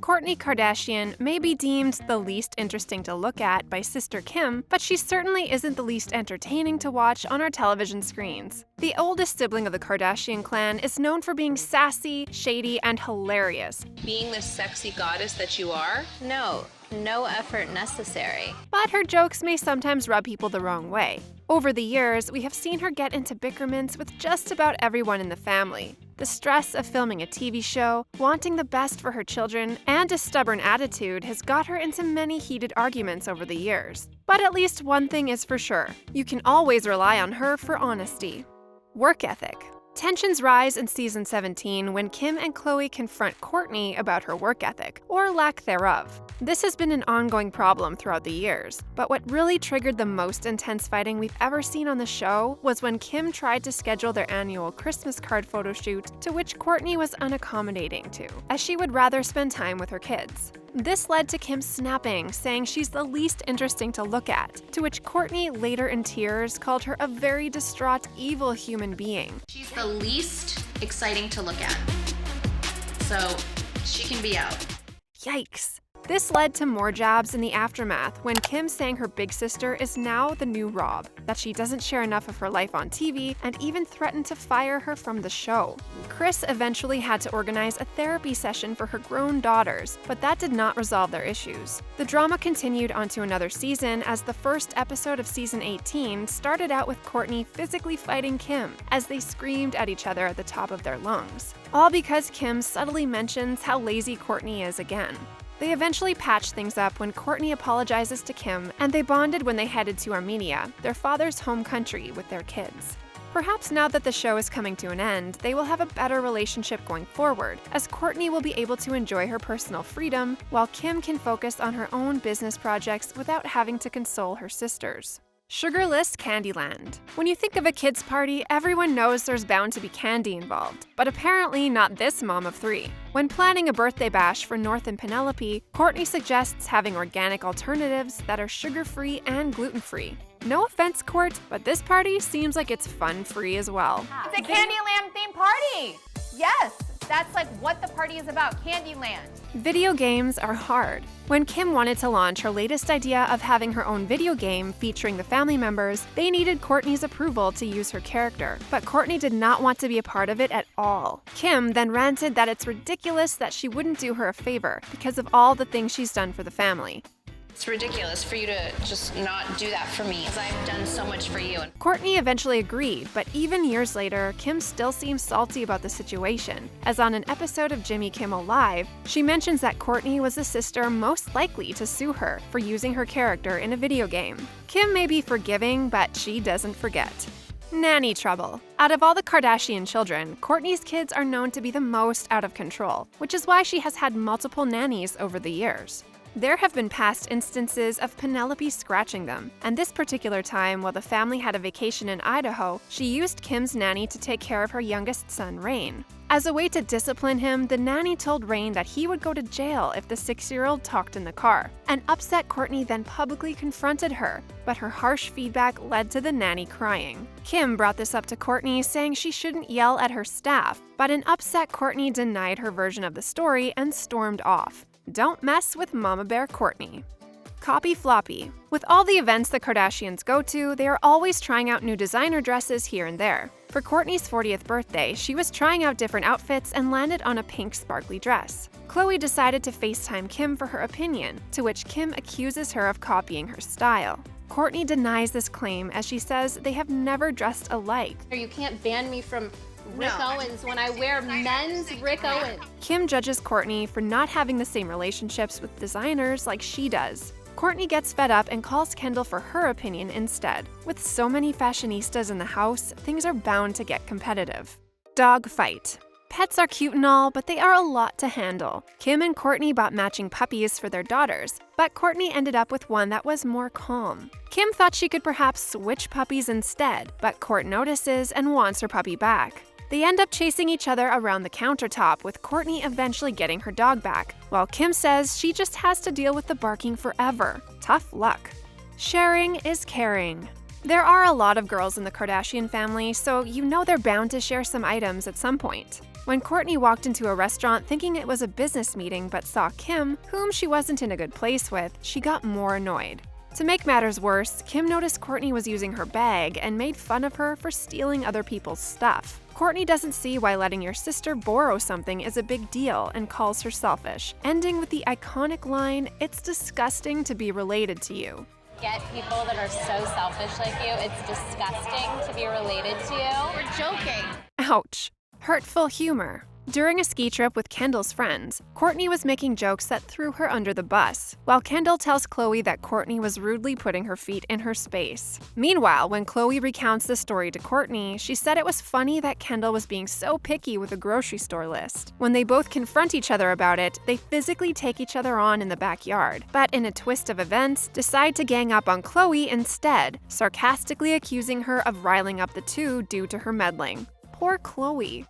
Kourtney Kardashian may be deemed the least interesting to look at by sister Kim, but she certainly isn't the least entertaining to watch on our television screens. The oldest sibling of the Kardashian clan is known for being sassy, shady, and hilarious. Being the sexy goddess that you are? No effort necessary. But her jokes may sometimes rub people the wrong way. Over the years, we have seen her get into bickerments with just about everyone in the family. The stress of filming a TV show, wanting the best for her children, and a stubborn attitude has got her into many heated arguments over the years. But at least one thing is for sure, you can always rely on her for honesty. Work ethic. Tensions rise in season 17 when Kim and Khloe confront Kourtney about her work ethic, or lack thereof. This has been an ongoing problem throughout the years, but what really triggered the most intense fighting we've ever seen on the show was when Kim tried to schedule their annual Christmas card photo shoot, to which Kourtney was unaccommodating to, as she would rather spend time with her kids. This led to Kim snapping, saying she's the least interesting to look at, to which Kourtney, later in tears, called her a very distraught, evil human being. She's the least exciting to look at. So, she can be out. Yikes. This led to more jabs in the aftermath when Kim saying her big sister is now the new Rob, that she doesn't share enough of her life on TV, and even threatened to fire her from the show. Kris eventually had to organize a therapy session for her grown daughters, but that did not resolve their issues. The drama continued onto another season as the first episode of season 18 started out with Kourtney physically fighting Kim as they screamed at each other at the top of their lungs. All because Kim subtly mentions how lazy Kourtney is again. They eventually patched things up when Kourtney apologizes to Kim, and they bonded when they headed to Armenia, their father's home country, with their kids. Perhaps now that the show is coming to an end, they will have a better relationship going forward, as Kourtney will be able to enjoy her personal freedom, while Kim can focus on her own business projects without having to console her sisters. Sugarless Candyland. When you think of a kids' party, everyone knows there's bound to be candy involved, but apparently not this mom of three. When planning a birthday bash for North and Penelope, Kourtney suggests having organic alternatives that are sugar-free and gluten-free. No offense, Court, but this party seems like it's fun-free as well. It's a Candyland themed party! Yes, that's like what the party is about, Candyland. Video games are hard. When Kim wanted to launch her latest idea of having her own video game featuring the family members, they needed Kourtney's approval to use her character, but Kourtney did not want to be a part of it at all. Kim then ranted that it's ridiculous that she wouldn't do her a favor because of all the things she's done for the family. It's ridiculous for you to just not do that for me, because I've done so much for you. Kourtney eventually agreed, but even years later, Kim still seems salty about the situation, as on an episode of Jimmy Kimmel Live, she mentions that Kourtney was the sister most likely to sue her for using her character in a video game. Kim may be forgiving, but she doesn't forget. Nanny Trouble. Out of all the Kardashian children, Kourtney's kids are known to be the most out of control, which is why she has had multiple nannies over the years. There have been past instances of Penelope scratching them, and this particular time, while the family had a vacation in Idaho, she used Kim's nanny to take care of her youngest son, Rain. As a way to discipline him, the nanny told Rain that he would go to jail if the 6-year-old talked in the car. An upset Kourtney then publicly confronted her, but her harsh feedback led to the nanny crying. Kim brought this up to Kourtney, saying she shouldn't yell at her staff, but an upset Kourtney denied her version of the story and stormed off. Don't mess with Mama Bear Kourtney. Copy Floppy. With all the events the Kardashians go to, they are always trying out new designer dresses here and there. For Kourtney's 40th birthday, she was trying out different outfits and landed on a pink sparkly dress. Khloe decided to FaceTime Kim for her opinion, to which Kim accuses her of copying her style. Kourtney denies this claim as she says they have never dressed alike. You can't ban me from Rick Owens when I wear men's Rick Owens. Kim judges Kourtney for not having the same relationships with designers like she does. Kourtney gets fed up and calls Kendall for her opinion instead. With so many fashionistas in the house, things are bound to get competitive. Dog fight. Pets are cute and all, but they are a lot to handle. Kim and Kourtney bought matching puppies for their daughters, but Kourtney ended up with one that was more calm. Kim thought she could perhaps switch puppies instead, but Kourt notices and wants her puppy back. They end up chasing each other around the countertop, with Kourtney eventually getting her dog back, while Kim says she just has to deal with the barking forever. Tough luck. Sharing is caring. There are a lot of girls in the Kardashian family, so you know they're bound to share some items at some point. When Kourtney walked into a restaurant thinking it was a business meeting but saw Kim, whom she wasn't in a good place with, she got more annoyed. To make matters worse, Kim noticed Kourtney was using her bag and made fun of her for stealing other people's stuff. Kourtney doesn't see why letting your sister borrow something is a big deal and calls her selfish, ending with the iconic line, "It's disgusting to be related to you." Get people that are so selfish like you. It's disgusting to be related to you. We're joking. Ouch. Hurtful humor. During a ski trip with Kendall's friends, Kourtney was making jokes that threw her under the bus, while Kendall tells Khloe that Kourtney was rudely putting her feet in her space. Meanwhile, when Khloe recounts the story to Kourtney, she said it was funny that Kendall was being so picky with a grocery store list. When they both confront each other about it, they physically take each other on in the backyard, but in a twist of events, decide to gang up on Khloe instead, sarcastically accusing her of riling up the two due to her meddling. Poor Khloe.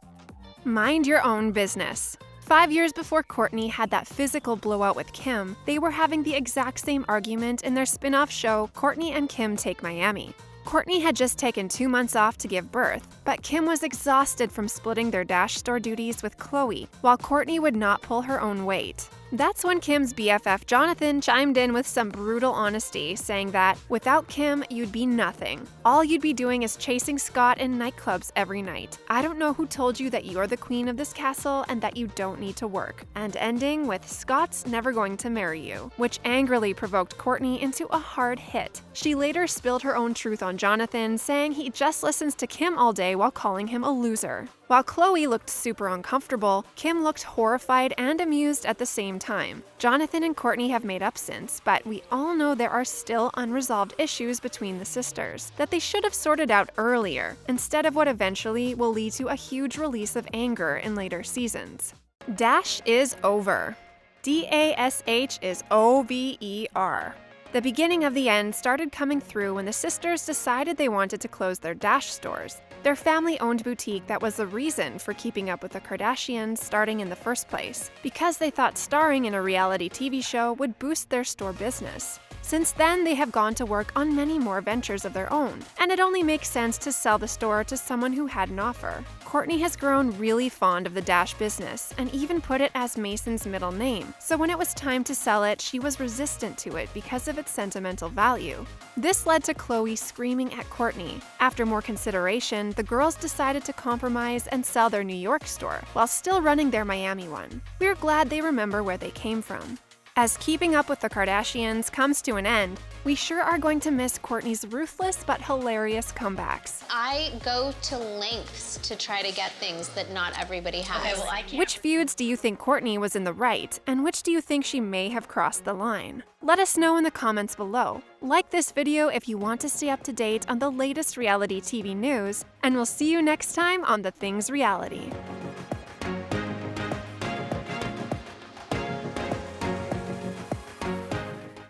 Mind your own business. 5 years before Kourtney had that physical blowout with Kim, they were having the exact same argument in their spin-off show, Kourtney and Kim Take Miami. Kourtney had just taken 2 months off to give birth, but Kim was exhausted from splitting their Dash store duties with Khloe, while Kourtney would not pull her own weight. That's when Kim's BFF Jonathan chimed in with some brutal honesty, saying that, without Kim, you'd be nothing. All you'd be doing is chasing Scott in nightclubs every night. I don't know who told you that you're the queen of this castle and that you don't need to work. And ending with, Scott's never going to marry you, which angrily provoked Kourtney into a hard hit. She later spilled her own truth on Jonathan, saying he just listens to Kim all day while calling him a loser. While Khloe looked super uncomfortable, Kim looked horrified and amused at the same time. Jonathan and Kourtney have made up since, but we all know there are still unresolved issues between the sisters that they should have sorted out earlier, instead of what eventually will lead to a huge release of anger in later seasons. Dash is over. DASH is OVER. The beginning of the end started coming through when the sisters decided they wanted to close their Dash stores, their family-owned boutique that was the reason for keeping up with the Kardashians starting in the first place, because they thought starring in a reality TV show would boost their store business. Since then, they have gone to work on many more ventures of their own, and it only makes sense to sell the store to someone who had an offer. Kourtney has grown really fond of the Dash business and even put it as Mason's middle name, so when it was time to sell it, she was resistant to it because of its sentimental value. This led to Khloe screaming at Kourtney. After more consideration, the girls decided to compromise and sell their New York store, while still running their Miami one. We're glad they remember where they came from. As keeping up with the Kardashians comes to an end, we sure are going to miss Kourtney's ruthless but hilarious comebacks. I go to lengths to try to get things that not everybody has. Okay, well, I can't. Which feuds do you think Kourtney was in the right, and which do you think she may have crossed the line? Let us know in the comments below. Like this video if you want to stay up to date on the latest reality TV news, and we'll see you next time on The Things Reality.